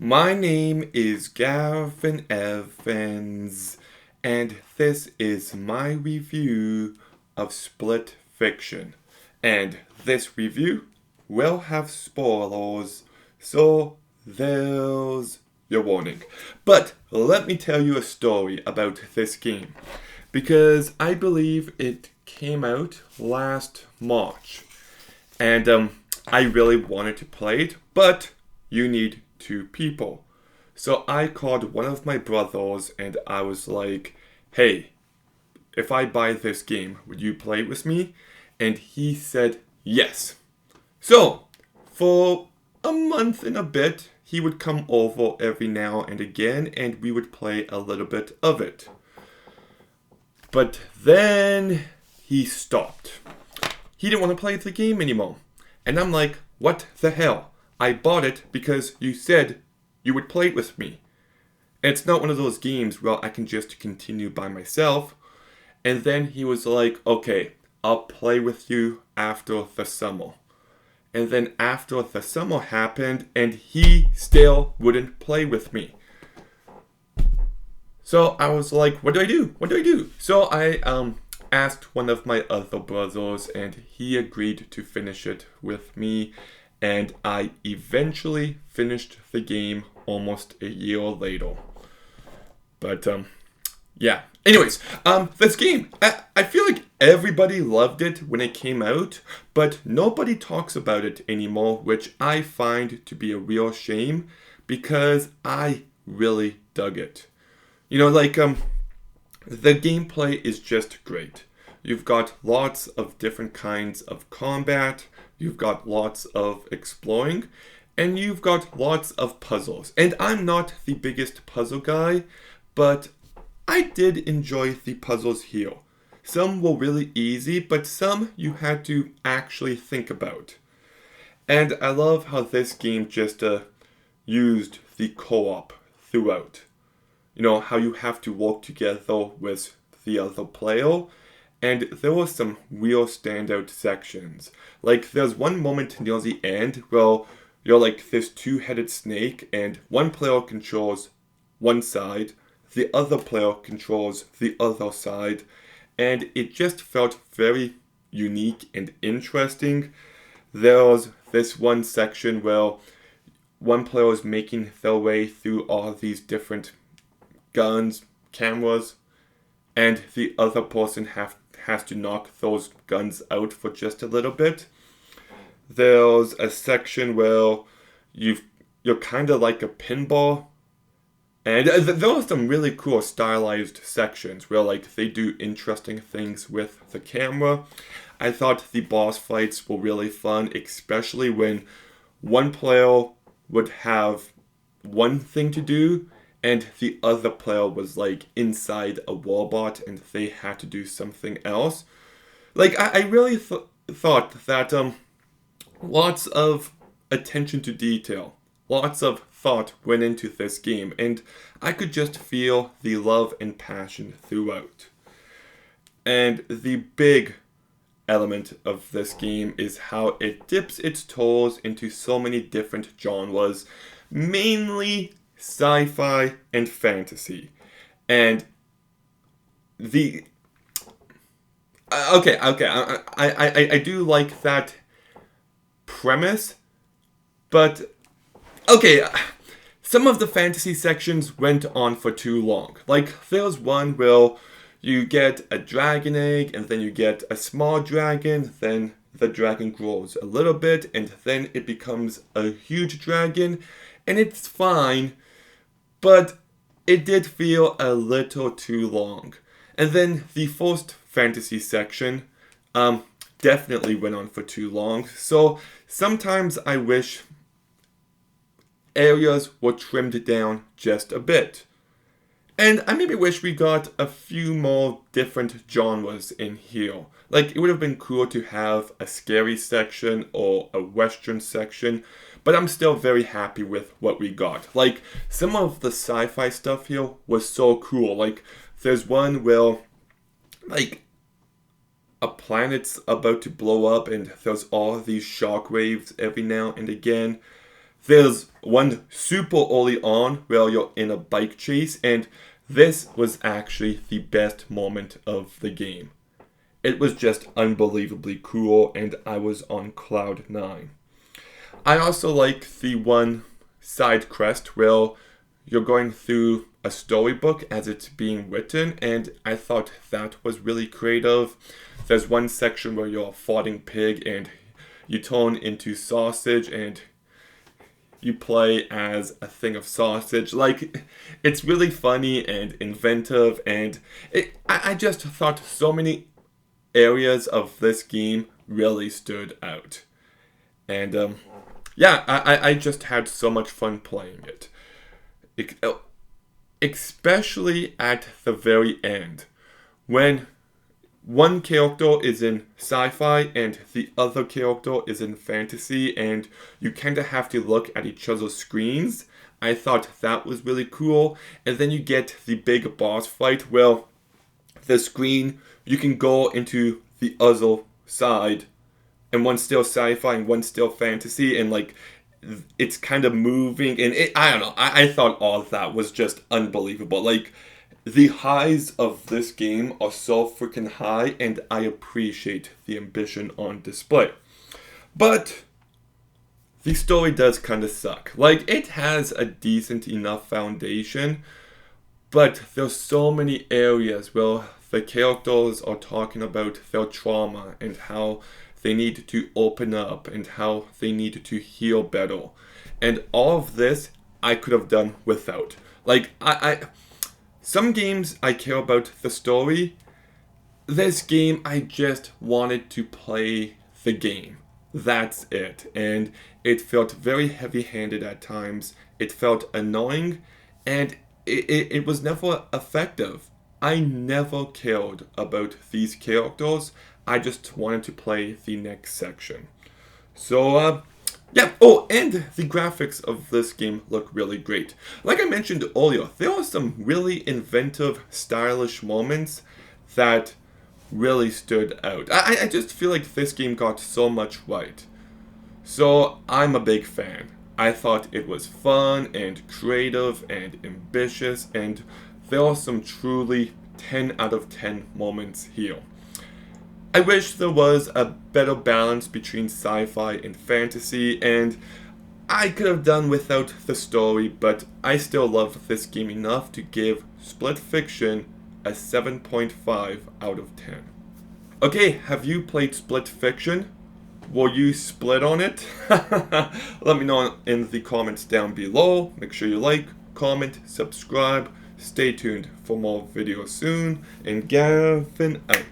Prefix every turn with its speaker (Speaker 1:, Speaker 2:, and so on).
Speaker 1: My name is Gavin Evans, and this is my review of Split Fiction. And this review will have spoilers, so there's your warning. But let me tell you a story about this game, because I believe it came out last March. And I really wanted to play it, but you need two people. So I called one of my brothers and I was like, hey, if I buy this game, would you play it with me? And he said yes. So for a month and a bit, he would come over every now and again and we would play a little bit of it. But then he stopped. He didn't want to play the game anymore. And I'm like, what the hell? I bought it because you said you would play it with me. And it's not one of those games where I can just continue by myself. And then he was like, okay, I'll play with you after the summer. And then after the summer happened, and he still wouldn't play with me. So I was like, what do I do? What do I do? So I asked one of my other brothers, and he agreed to finish it with me. And I eventually finished the game almost a year later. But yeah. Anyways, this game, I feel like everybody loved it when it came out, but nobody talks about it anymore, which I find to be a real shame because I really dug it. The gameplay is just great. You've got lots of different kinds of combat, you've got lots of exploring, and you've got lots of puzzles. And I'm not the biggest puzzle guy, but I did enjoy the puzzles here. Some were really easy, but some you had to actually think about. And I love how this game just used the co-op throughout. You know, how you have to work together with the other player. And there were some real standout sections. Like, there's one moment near the end where you're like this two-headed snake, and one player controls one side, the other player controls the other side, and it just felt very unique and interesting. There was this one section where one player is making their way through all these different guns, cameras, and the other person has to knock those guns out for just a little bit. There's a section where you're kind of like a pinball, and there are some really cool stylized sections where like they do interesting things with the camera. I thought the boss fights were really fun, especially when one player would have one thing to do and the other player was like inside a robot and they had to do something else. Like I really thought that lots of attention to detail, lots of thought went into this game, and I could just feel the love and passion throughout. And the big element of this game is how it dips its toes into so many different genres, mainly sci-fi and fantasy. And the I do like that premise, but okay, some of the fantasy sections went on for too long. Like, there's one where you get a dragon egg, and then you get a small dragon, then the dragon grows a little bit, and then it becomes a huge dragon, and it's fine, but it did feel a little too long. And then the first fantasy section definitely went on for too long, so sometimes I wish areas were trimmed down just a bit. And I maybe wish we got a few more different genres in here. Like, it would have been cool to have a scary section or a western section, but I'm still very happy with what we got. Like, some of the sci-fi stuff here was so cool. Like, there's one where, like, a planet's about to blow up and there's all these shockwaves every now and again. There's one super early on where you're in a bike chase, and this was actually the best moment of the game. It was just unbelievably cool, and I was on cloud nine. I also like the one side quest where you're going through a storybook as it's being written, and I thought that was really creative. There's one section where you're a farting pig and you turn into sausage and you play as a thing of sausage. Like, it's really funny and inventive, and I just thought so many areas of this game really stood out. And yeah, I just had so much fun playing it. Especially at the very end, when one character is in sci-fi and the other character is in fantasy, and you kind of have to look at each other's screens. I thought that was really cool. And then you get the big boss fight where the screen, you can go into the other side, and one's still sci-fi and one's still fantasy, and like it's kind of moving, and I don't know. I thought all of that was just unbelievable. Like, the highs of this game are so freaking high, and I appreciate the ambition on display. But the story does kind of suck. Like, it has a decent enough foundation, but there's so many areas where the characters are talking about their trauma and how they need to open up and how they need to heal better. And all of this I could have done without. Like, some games I care about the story. This game, I just wanted to play the game. That's it. And it felt very heavy-handed at times. It felt annoying, and it was never effective. I never cared about these characters. I just wanted to play the next section. So, yeah. Oh, and the graphics of this game look really great. Like I mentioned earlier, there are some really inventive, stylish moments that really stood out. I just feel like this game got so much right. So, I'm a big fan. I thought it was fun and creative and ambitious, and there are some truly 10 out of 10 moments here. I wish there was a better balance between sci-fi and fantasy, and I could have done without the story, but I still love this game enough to give Split Fiction a 7.5 out of 10. Okay, have you played Split Fiction? Were you split on it? Let me know in the comments down below. Make sure you like, comment, subscribe. Stay tuned for more videos soon, and Gavin out.